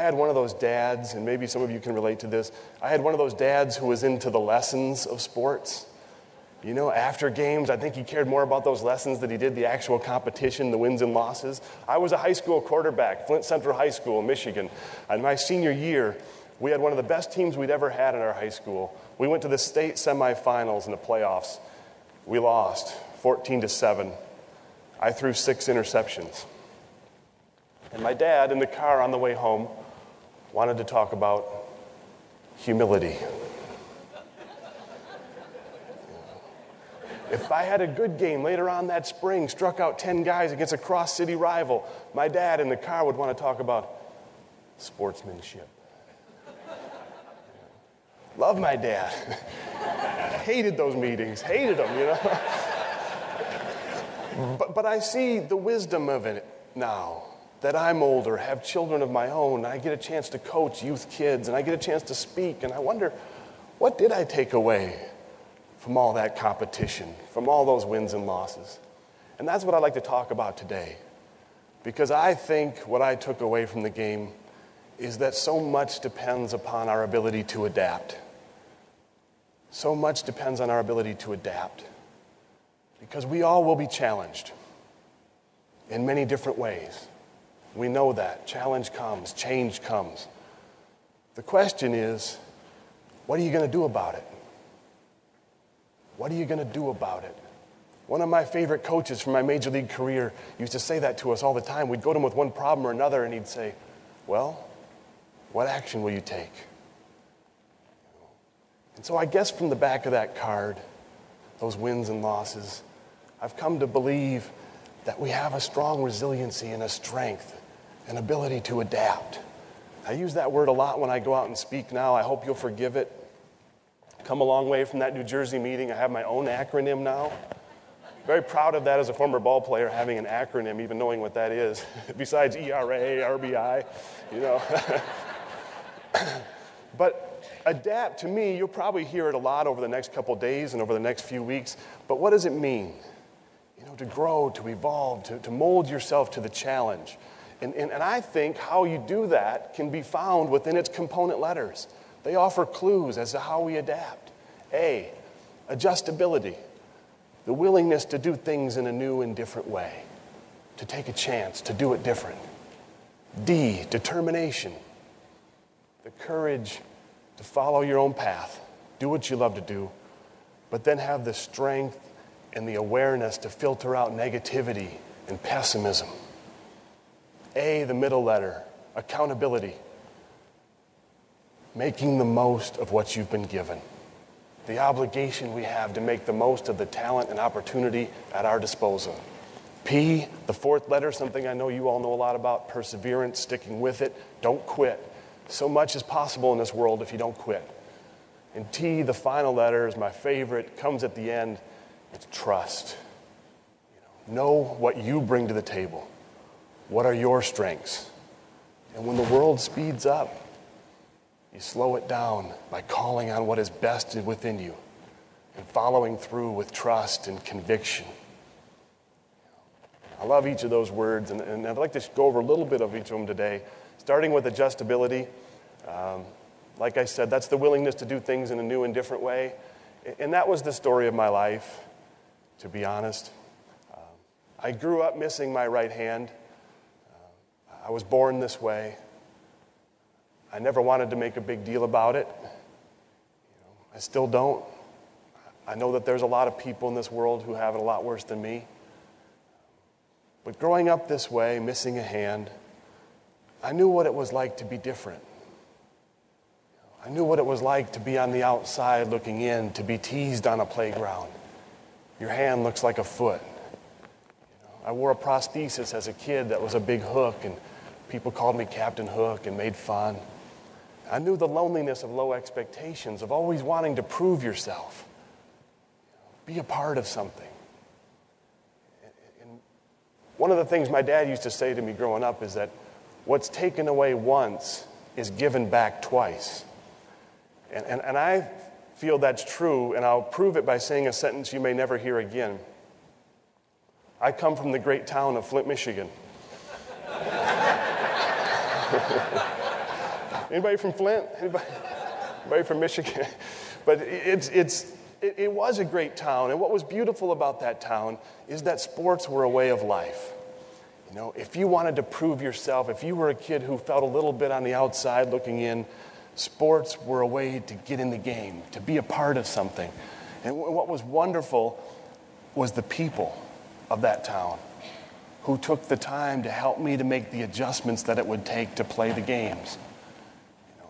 had one of those dads, and maybe some of you can relate to this. I had one of those dads who was into the lessons of sports. You know, after games, I think he cared more about those lessons than he did the actual competition, the wins and losses. I was a high school quarterback, Flint Central High School, Michigan. In my senior year, we had one of the best teams we'd ever had in our high school. We went to the state semifinals in the playoffs. We lost 14-7. I threw 6 interceptions. And my dad, in the car on the way home, wanted to talk about humility. If I had a good game later on that spring, struck out 10 guys against a cross-city rival, my dad in the car would want to talk about sportsmanship. Love my dad. Hated those meetings, hated them, you know. But I see the wisdom of it now. That I'm older, have children of my own, and I get a chance to coach youth kids, and I get a chance to speak, and I wonder, what did I take away from all that competition, from all those wins and losses? And that's what I'd like to talk about today, because I think what I took away from the game is that so much depends upon our ability to adapt. So much depends on our ability to adapt, because we all will be challenged in many different ways. We know that. Challenge comes, change comes. The question is, what are you going to do about it? What are you going to do about it? One of my favorite coaches from my major league career used to say that to us all the time. We'd go to him with one problem or another, and he'd say, well, what action will you take? And so I guess from the back of that card, those wins and losses, I've come to believe that we have a strong resiliency and a strength, an ability to adapt. I use that word a lot when I go out and speak now. I hope you'll forgive it. Come a long way from that New Jersey meeting. I have my own acronym now. Very proud of that as a former ball player, having an acronym, even knowing what that is, besides ERA, RBI, you know. But adapt, to me, you'll probably hear it a lot over the next couple days and over the next few weeks. But what does it mean? You know, to grow, to evolve, to mold yourself to the challenge. And I think how you do that can be found within its component letters. They offer clues as to how we adapt. A, adjustability, the willingness to do things in a new and different way, to take a chance, to do it different. D, determination, the courage to follow your own path, do what you love to do, but then have the strength and the awareness to filter out negativity and pessimism. A, the middle letter, accountability. Making the most of what you've been given. The obligation we have to make the most of the talent and opportunity at our disposal. P, the fourth letter, something I know you all know a lot about, perseverance, sticking with it, don't quit. So much is possible in this world if you don't quit. And T, the final letter, is my favorite, comes at the end, it's trust. Know what you bring to the table. What are your strengths? And when the world speeds up, you slow it down by calling on what is best within you and following through with trust and conviction. I love each of those words, and I'd like to go over a little bit of each of them today, starting with adjustability. Like I said, that's the willingness to do things in a new and different way. And that was the story of my life, to be honest. I grew up missing my right hand. I was born this way. I never wanted to make a big deal about it. I still don't. I know that there's a lot of people in this world who have it a lot worse than me. But growing up this way, missing a hand, I knew what it was like to be different. I knew what it was like to be on the outside looking in, to be teased on a playground. Your hand looks like a foot. I wore a prosthesis as a kid that was a big hook, and people called me Captain Hook and made fun. I knew the loneliness of low expectations, of always wanting to prove yourself, be a part of something. And one of the things my dad used to say to me growing up is that what's taken away once is given back twice. And I feel that's true, and I'll prove it by saying a sentence you may never hear again. I come from the great town of Flint, Michigan. Anybody from Flint? Anybody from Michigan? But it was a great town, and what was beautiful about that town is that sports were a way of life. You know, if you wanted to prove yourself, if you were a kid who felt a little bit on the outside looking in, sports were a way to get in the game, to be a part of something. And what was wonderful was the people of that town who took the time to help me to make the adjustments that it would take to play the games. You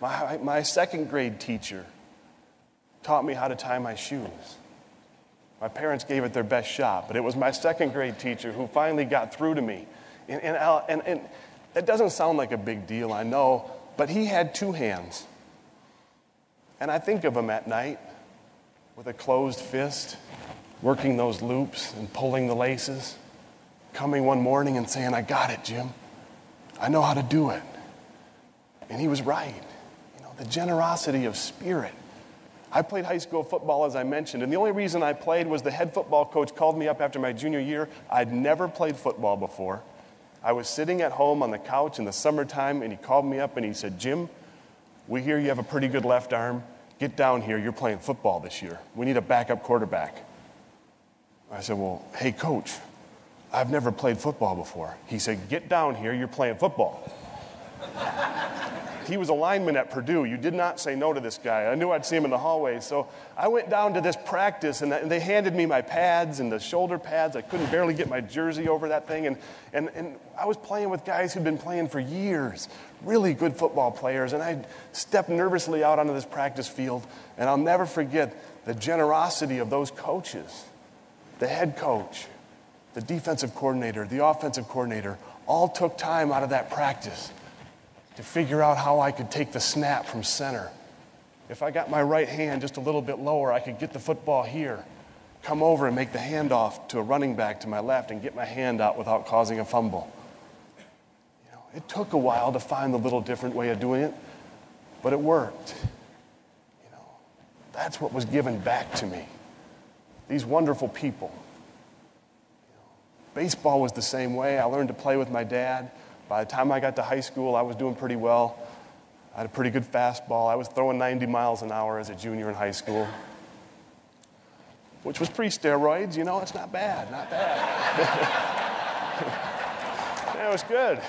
know, my second grade teacher taught me how to tie my shoes. My parents gave it their best shot, but it was my second grade teacher who finally got through to me. And that doesn't sound like a big deal, I know, but he had two hands. And I think of him at night with a closed fist, working those loops and pulling the laces, coming one morning and saying, "I got it, Jim. I know how to do it." And he was right. You know, the generosity of spirit. I played high school football, as I mentioned, and the only reason I played was the head football coach called me up after my junior year. I'd never played football before. I was sitting at home on the couch in the summertime, and he called me up and he said, "Jim, we hear you have a pretty good left arm. Get down here. You're playing football this year. We need a backup quarterback." I said, "Well, hey, coach, I've never played football before." He said, "Get down here. You're playing football." He was a lineman at Purdue. You did not say no to this guy. I knew I'd see him in the hallway. So I went down to this practice, and they handed me my pads and the shoulder pads. I couldn't barely get my jersey over that thing. And I was playing with guys who'd been playing for years, really good football players. And I stepped nervously out onto this practice field, and I'll never forget the generosity of those coaches. The head coach, the defensive coordinator, the offensive coordinator, all took time out of that practice to figure out how I could take the snap from center. If I got my right hand just a little bit lower, I could get the football here, come over and make the handoff to a running back to my left and get my hand out without causing a fumble. You know, it took a while to find the little different way of doing it, but it worked. You know, that's what was given back to me. These wonderful people. You know, baseball was the same way. I learned to play with my dad. By the time I got to high school, I was doing pretty well. I had a pretty good fastball. I was throwing 90 miles an hour as a junior in high school, which was pre-steroids. You know, it's not bad, not bad. Yeah, it was good.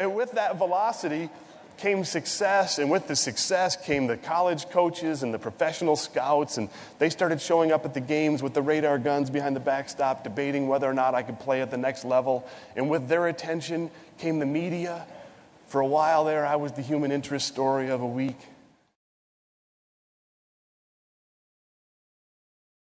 And with that velocity came success, and with the success came the college coaches and the professional scouts, and they started showing up at the games with the radar guns behind the backstop, debating whether or not I could play at the next level. And with their attention came the media. For a while there, I was the human interest story of a week.